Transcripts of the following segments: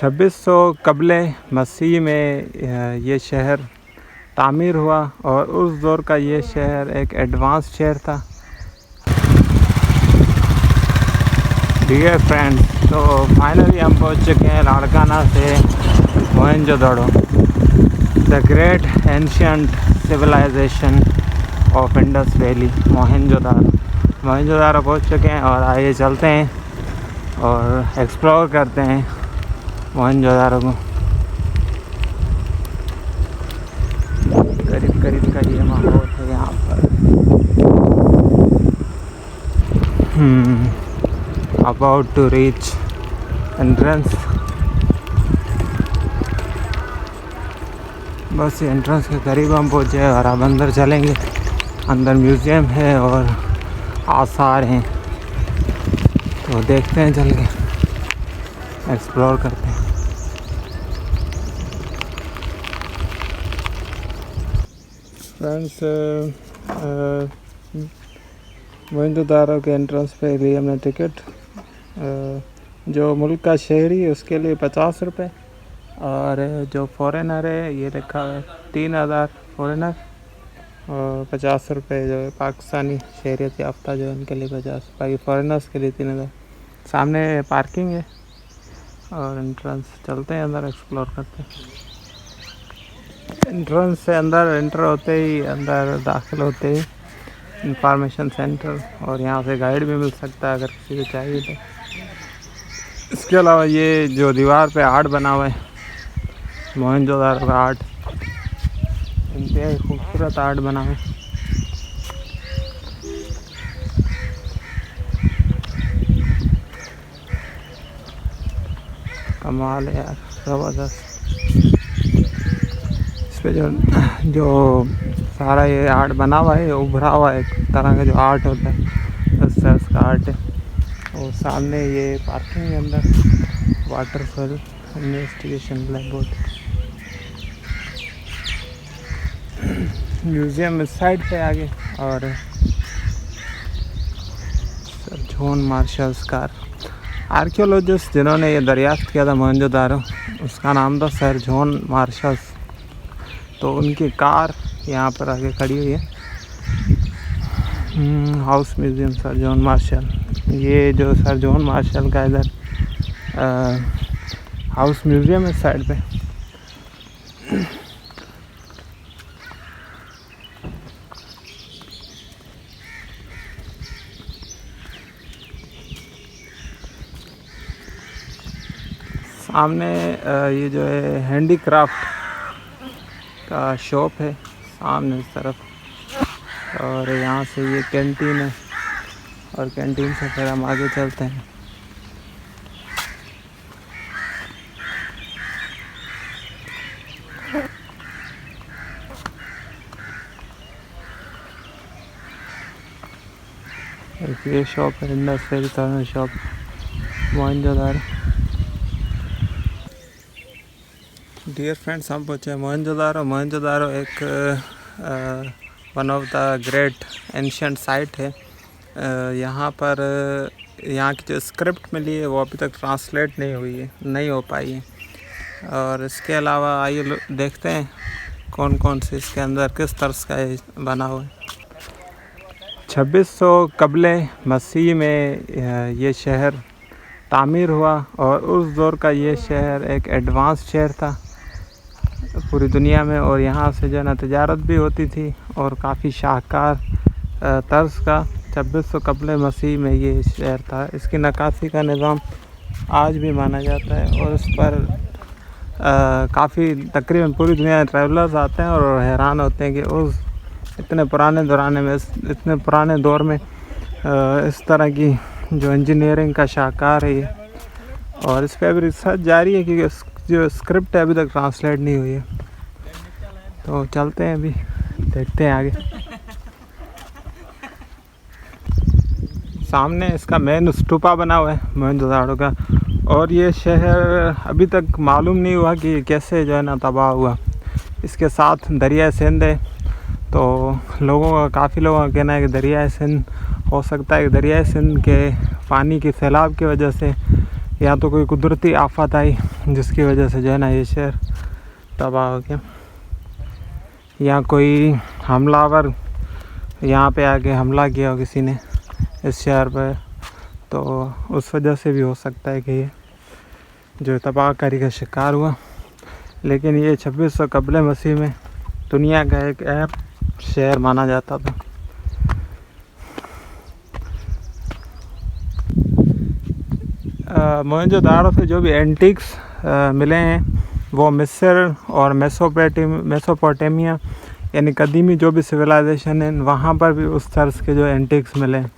2600 कबले मसीह में ये शहर तामीर हुआ और उस दौर का ये शहर एक एडवांस शहर था। डियर फ्रेंड्स, तो फाइनली हम पहुंच चुके हैं लाड़काना से Mohenjodaro, the great ancient civilisation of Indus valley. Mohenjodaro पहुंच चुके हैं और आइए चलते हैं और एक्सप्लोर करते हैं मोहनजोदड़ो को। करीब का ये माहौल है यहाँ पर। About to reach entrance. बस एंट्रेंस के करीब हम पहुँचे और अब अंदर चलेंगे। अंदर म्यूज़ियम है और आसार हैं, तो देखते हैं, चल के एक्सप्लोर करते हैं। फ्रेंड्स, मोहनजोदड़ो के एंट्रेंस पे लिए हमने टिकट। जो मुल्क का शहरी है उसके लिए 50 रुपये, और जो फॉरेनर है ये लिखा है 3000 फॉरेनर, और 50 रुपये जो है पाकिस्तानी शहरियत याफ्ता जो है उनके लिए 50, बाकी फॉरेनर्स के लिए 3000। सामने पार्किंग है और एंट्रेंस। चलते हैं अंदर, एक्सप्लोर करते हैं। एंट्रेंस से अंदर एंटर होते ही, अंदर दाखिल होते ही इंफॉर्मेशन सेंटर, और यहाँ से गाइड भी मिल सकता है अगर किसी को चाहिए तो। इसके अलावा ये जो दीवार पे आर्ट बना हुआ है, मोहनजोदड़ो का आर्ट, इंतहाई खूबसूरत आर्ट बना है। कमाल है यार, ज़बरदस्त। इस पे जो सारा ये आर्ट बना हुआ है, उभरा हुआ है, एक तरह का जो आर्ट होता है उस तरह का आर्ट है। और सामने ये पार्किंग के अंदर waterfall investigation black board. Museum इस साइड पे आगे, और sir John marshals car, archaeologist जिन्होंने ये दरियाफ्त किया था मोहनजोदड़ो, उसका नाम था सर जॉन मार्शल्स। तो उनकी कार यहाँ पर आगे खड़ी हुई है। House museum sir John Marshall. ये जो सर जॉन मार्शल का इधर हाउस म्यूज़ियम है साइड पे। सामने ये जो है हैंडीक्राफ्ट का शॉप है सामने इस तरफ, और यहाँ से ये कैंटीन है, और कैंटीन से फिर हम आगे चलते हैं। एक ये शॉप है, industrial shop Mohenjodaro. Dear friends, हम पहुँचे मोहनजोदड़ो एक one of the great ancient site है। यहाँ पर यहाँ की जो स्क्रिप्ट मिली है वो अभी तक ट्रांसलेट नहीं हो पाई है। और इसके अलावा आइए देखते हैं कौन कौन से इसके अंदर किस तरह का बना हुआ है। 2600 कबले मसीह में ये शहर तामीर हुआ और उस दौर का ये शहर एक एडवांस शहर था पूरी दुनिया में, और यहाँ से जो है ना तजारत भी होती थी और काफ़ी शाहकार तर्ज का 2600 कबले मसीह में ये शहर था। इसकी नक्काशी का निज़ाम आज भी माना जाता है, और इस पर काफ़ी तकरीबन पूरी दुनिया में ट्रैवलर्स आते हैं और हैरान होते हैं कि उस इतने पुराने दौर में इस तरह की जो इंजीनियरिंग का शाहकार है ये। और इस पर अभी रिसर्च जारी है क्योंकि जो स्क्रिप्ट है अभी तक ट्रांसलेट नहीं हुई है। तो चलते हैं, अभी देखते हैं आगे। सामने इसका मेन स्तूपा बना हुआ है मोहनजोदड़ो का, और ये शहर अभी तक मालूम नहीं हुआ कि कैसे जो है ना तबाह हुआ। इसके साथ दरिया सिंध है, तो काफ़ी लोगों का कहना है कि दरिया सिंध हो सकता है कि दरिया सिंध के पानी के सैलाब की वजह से या तो कोई कुदरती आफत आई जिसकी वजह से जो है ना ये शहर तबाह हो गया, या कोई हमलावर यहाँ पे आके हमला किया हो किसी ने इस शहर पर, तो उस वजह से भी हो सकता है कि ये जो तबाहकारी का शिकार हुआ। लेकिन ये 2600 कबल मसीह में दुनिया का एक अहम शहर माना जाता था। मोहनजोदाड़ो से जो भी एंटीक्स मिले हैं वो मिस्र और मेसोपोटामिया यानी कदीमी जो भी सिविलाइजेशन है वहाँ पर भी उस तर्ज के जो एंटीक्स मिले हैं।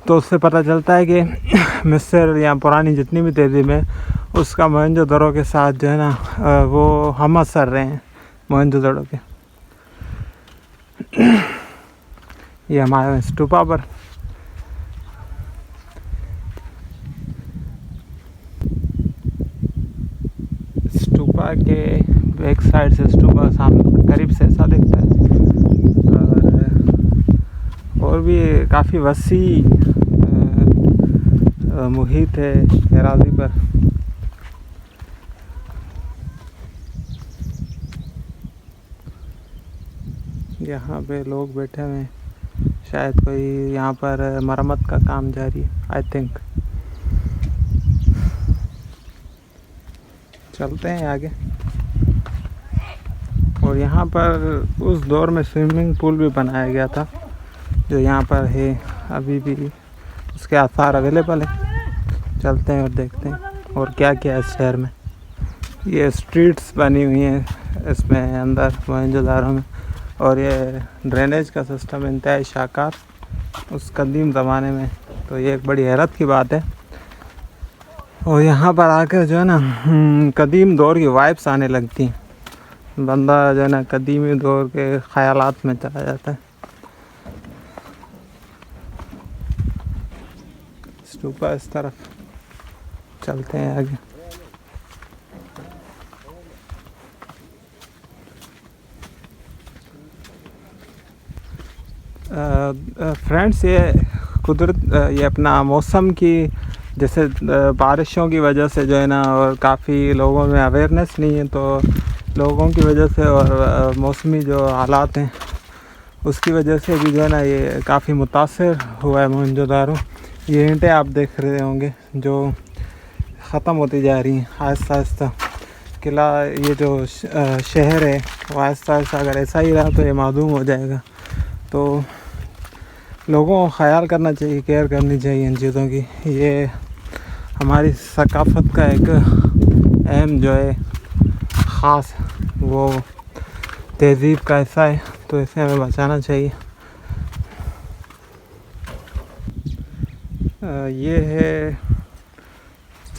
तो उससे पता चलता है कि मिस्र या पुरानी जितनी भी तहजीब है उसका मोहनजोदड़ो के साथ जो है ना वो हम असर रहे हैं मोहनजोदड़ो के। ये हमारे स्टूपा पर स्टूपा के बैक साइड से स्टूपा सामने करीब से ऐसा दिखता है, और भी काफ़ी वसी मुहित है एराज़ी पर। यहाँ पे लोग बैठे हुए हैं, शायद कोई यहाँ पर मरम्मत का काम जारी है आई थिंक। चलते हैं आगे। और यहाँ पर उस दौर में स्विमिंग पूल भी बनाया गया था जो यहाँ पर है, अभी भी उसके आसार अवेलेबल है। चलते हैं और देखते हैं और क्या क्या है इस शहर में। ये स्ट्रीट्स बनी हुई हैं इसमें अंदर मोहनजोदाड़ो में, और ये ड्रेनेज का सिस्टम इंतहाई शानदार उस कदीम ज़माने में, तो ये एक बड़ी हैरत की बात है। और यहाँ पर आकर जो है ना कदीम दौर की वाइब्स आने लगती हैं, बंदा जो है ना कदीमी दौर के ख़यालात में चला जाता है। स्टूपा इस तरफ, चलते हैं आगे। फ्रेंड्स, ये कुदरत ये अपना मौसम की जैसे बारिशों की वजह से जो है ना, और काफ़ी लोगों में अवेयरनेस नहीं है, तो लोगों की वजह से और मौसमी जो हालात हैं उसकी वजह से भी जो है ना ये काफ़ी मुतासर हुआ है मोहनजोदाड़ो। ये ईंटें आप देख रहे होंगे जो ख़त्म होती जा रही हैं आहिस्ता आहिस्ता। किला ये जो शहर है वो आहिस्ता आहिस्ता अगर ऐसा ही रहा तो ये मादूम हो जाएगा। तो लोगों को ख्याल करना चाहिए, केयर करनी चाहिए इन चीज़ों की। ये हमारी सकाफ़त का एक अहम जो है ख़ास वो तहज़ीब का हिस्सा है, तो इसे हमें बचाना चाहिए। ये है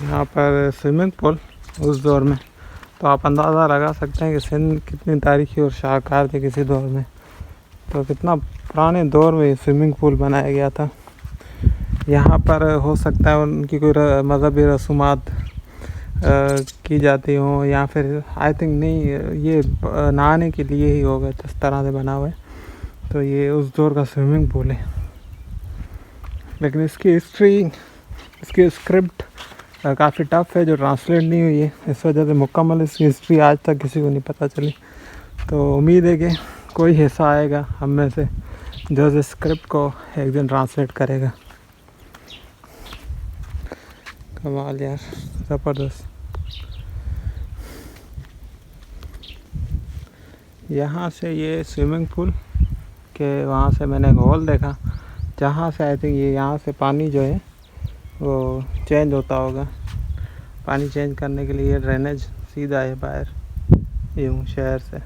यहाँ पर स्विमिंग पूल उस दौर में, तो आप अंदाज़ा लगा सकते हैं कि सिंध कितनी तारीखी और शाहकार थी किसी दौर में, तो कितना पुराने दौर में स्विमिंग पूल बनाया गया था। यहाँ पर हो सकता है उनकी कोई मज़हबी रसूमात की जाती हों, या फिर आई थिंक नहीं, ये नहाने के लिए ही होगा जिस तरह से बना हुआ है। तो ये उस दौर का स्विमिंग पूल है, लेकिन इसकी हिस्ट्री, इसकी स्क्रिप्ट काफ़ी टफ़ है जो ट्रांसलेट नहीं हुई है, इस वजह से मुकम्मल इसकी हिस्ट्री आज तक किसी को नहीं पता चली। तो उम्मीद है कि कोई हिस्सा आएगा हम में से जो इस स्क्रिप्ट को एक दिन ट्रांसलेट करेगा। कमाल यार, ज़बरदस्त। यहाँ से ये स्विमिंग पूल के वहाँ से मैंने एक हॉल देखा जहाँ से आई थिंक ये यहाँ से पानी जो है वो चेंज होता होगा। पानी चेंज करने के लिए ड्रेनेज सीधा है बाहर यूँ शहर से।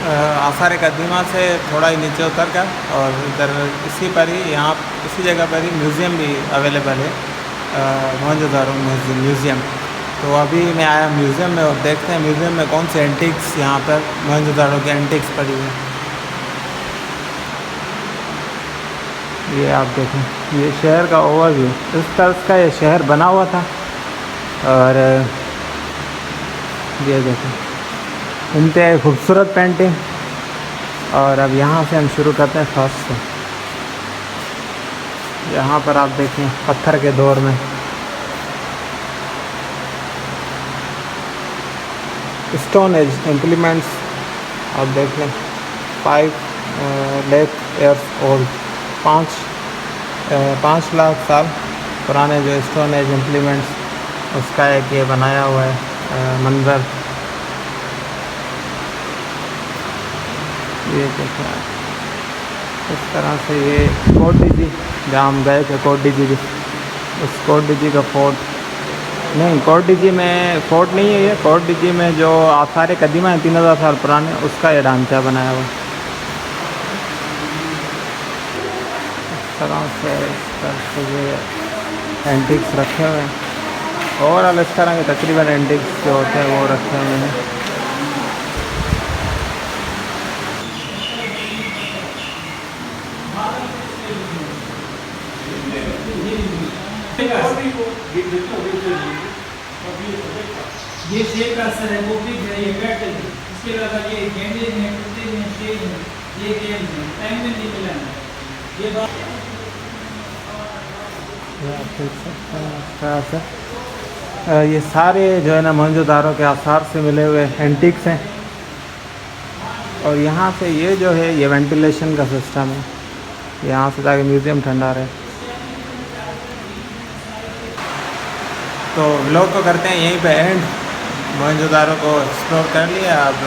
आसार कदीमा से थोड़ा ही नीचे उतर कर और इधर इसी पर ही, यहाँ इसी जगह पर ही म्यूज़ियम भी अवेलेबल है, मोहनजोदाड़ो म्यूज़ियम। तो अभी मैं आया म्यूज़ियम में और देखते हैं म्यूज़ियम में कौन से एंटीक्स यहाँ पर मोहनजोदाड़ो के एंटीक्स पड़ी हुई हैं। ये आप देखें, ये शहर का ओवरव्यू, इस तरह का ये शहर बना हुआ था। और ये देखें इंतहाई खूबसूरत पेंटिंग। और अब यहाँ से हम शुरू करते हैं फर्स्ट से। यहाँ पर आप देखें पत्थर के दौर में स्टोन एज इम्प्लीमेंट्स आप देख लें 5 लाख ईयर्स ओल्ड 5 लाख साल पुराने जो स्टोन एज इम्प्लीमेंट्स उसका एक ये बनाया हुआ है मंज़र। ये देखिए इस तरह से ये कोटडीजी जहाँ हम गए थे कोटडीजी उस कोटडीजी का फोर्ट नहीं कोटडीजी में फोर्ट नहीं है ये कोटडीजी में जो आसार कदीमा है 3000 साल पुराने उसका ये ढांचा बनाया हुआ इस तरह से ये एंटिक्स रखे हुए हैं ओवरऑल इस तरह के तकरीबन एंटिक्स जो होते हैं वो रखे हुए हैं। ये शेर का असर है वो भी है ये बैटल है इसके अलावा ये गेंदे हैं कुत्ते हैं शेर हैं ये गेम है टाइम में नहीं मिला है ये बात ये सारे जो है ना मोहनजोदारो के आसार से मिले हुए एंटिक्स हैं और यहाँ से ये जो है ये वेंटिलेशन का सिस्टम है यहाँ से ताकि म्यूज़ियम ठंडा रहे। तो लोग तो करते हैं यहीं पे एंड मोहनजोदारो को एक्सप्लोर कर लिया। अब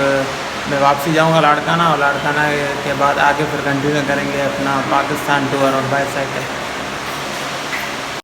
मैं वापसी जाऊंगा लाड़काना और लाड़काना के बाद आगे फिर कंटिन्यू करेंगे अपना पाकिस्तान टूर और बाईसाइकिल।